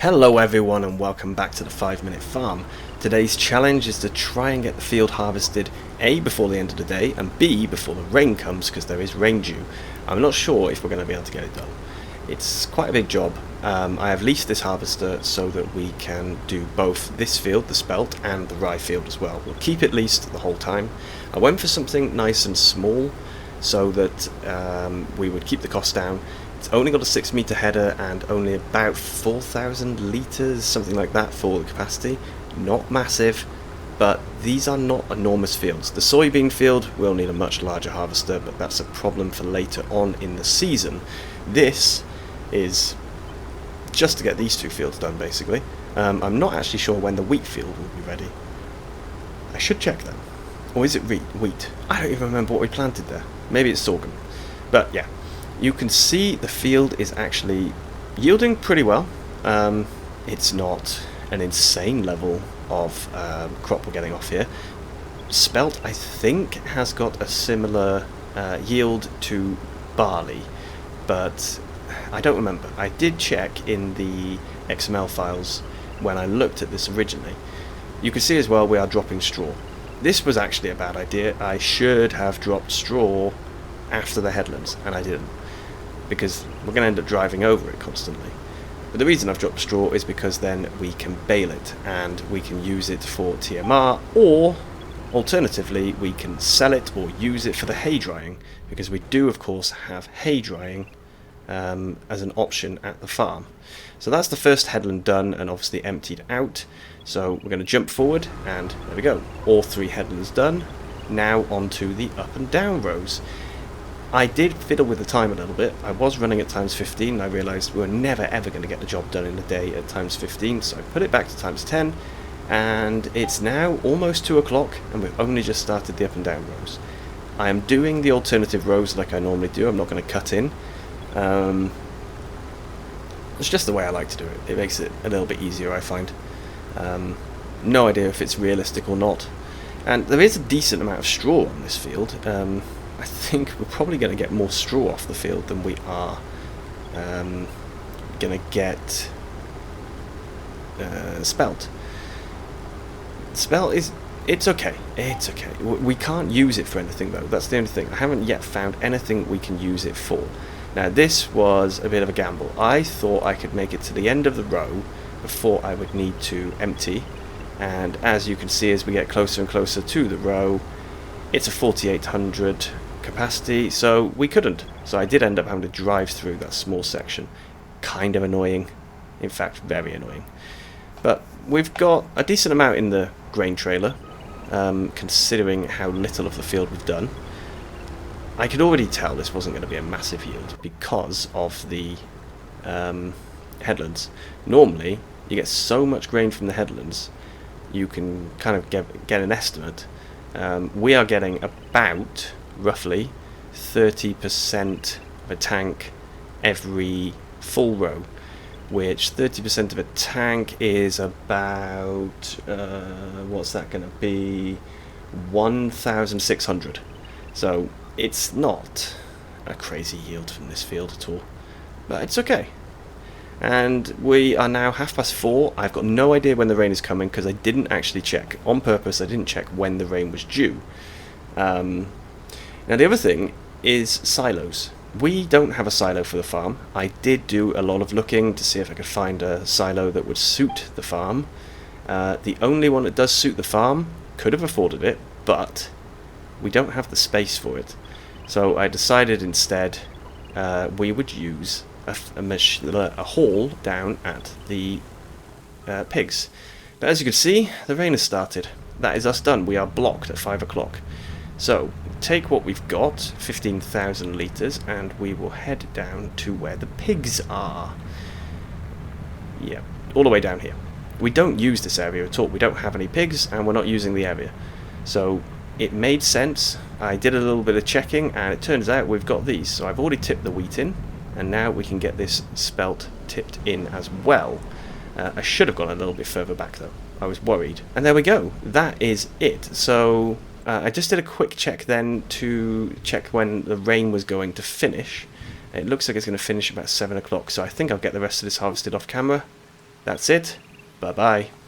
Hello everyone and welcome back to the 5-Minute Farm. Today's challenge is to try and get the field harvested A, before the end of the day, and B, before the rain comes, because there is rain due. I'm not sure if we're going to be able to get it done. It's quite a big job. I have leased this harvester so that we can do both this field, the spelt, and the rye field as well. We'll keep it leased the whole time. I went for something nice and small so that we would keep the cost down. It's only got a 6-metre header and only about 4,000 litres, something like that, for the capacity. Not massive, but these are not enormous fields. The soybean field will need a much larger harvester, but that's a problem for later on in the season. This is just to get these two fields done, basically. I'm not actually sure when the wheat field will be ready. I should check that. Or is it wheat? I don't even remember what we planted there. Maybe it's sorghum. But yeah. You can see the field is actually yielding pretty well. It's not an insane level of crop we're getting off here. Spelt, I think, has got a similar yield to barley, but I don't remember. I did check in the XML files when I looked at this originally. You can see as well we are dropping straw. This was actually a bad idea. I should have dropped straw after the headlands, and I didn't, because we're going to end up driving over it constantly. But the reason I've dropped straw is because then we can bale it and we can use it for TMR, or alternatively we can sell it or use it for the hay drying, because we do of course have hay drying as an option at the farm. So that's the first headland done and obviously emptied out. So we're going to jump forward, and there we go, all 3 headlands done. Now onto the up and down rows. I did fiddle with the time a little bit. I was running at times 15 and I realised we were never ever going to get the job done in a day at times 15, so I put it back to times 10, and it's now almost 2 o'clock and we've only just started the up and down rows. I am doing the alternative rows like I normally do. I'm not going to cut in. It's just the way I like to do it. It makes it a little bit easier, I find. No idea if it's realistic or not. And there is a decent amount of straw on this field. I think we're probably going to get more straw off the field than we are going to get spelt. Spelt is, it's okay. It's okay. We can't use it for anything though. That's the only thing. I haven't yet found anything we can use it for. Now this was a bit of a gamble. I thought I could make it to the end of the row before I would need to empty. And as you can see, as we get closer and closer to the row, it's a 4800 capacity, so we couldn't. So I did end up having to drive through that small section. Kind of annoying. In fact, very annoying. But we've got a decent amount in the grain trailer, considering how little of the field we've done. I could already tell this wasn't going to be a massive yield because of the headlands. Normally, you get so much grain from the headlands, you can kind of get an estimate. We are getting about, roughly, 30% of a tank every full row, which 30% of a tank is about, what's that going to be, 1,600. So it's not a crazy yield from this field at all, but it's okay. And we are now 4:30. I've got no idea when the rain is coming because I didn't actually check. On purpose, I didn't check when the rain was due. Now the other thing is silos. We don't have a silo for the farm. I did do a lot of looking to see if I could find a silo that would suit the farm. The only one that does suit the farm, could have afforded it, but we don't have the space for it. So I decided instead we would use a haul down at the pigs. But as you can see, the rain has started. That is us done. We are blocked at 5 o'clock. So take what we've got, 15,000 litres, and we will head down to where the pigs are. Yeah, all the way down here. We don't use this area at all. We don't have any pigs, and we're not using the area. So it made sense. I did a little bit of checking, and it turns out we've got these. So I've already tipped the wheat in, and now we can get this spelt tipped in as well. I should have gone a little bit further back though. I was worried. And there we go. That is it. So I just did a quick check then to check when the rain was going to finish. It looks like it's going to finish about 7 o'clock, so I think I'll get the rest of this harvested off camera, That's it. Bye bye.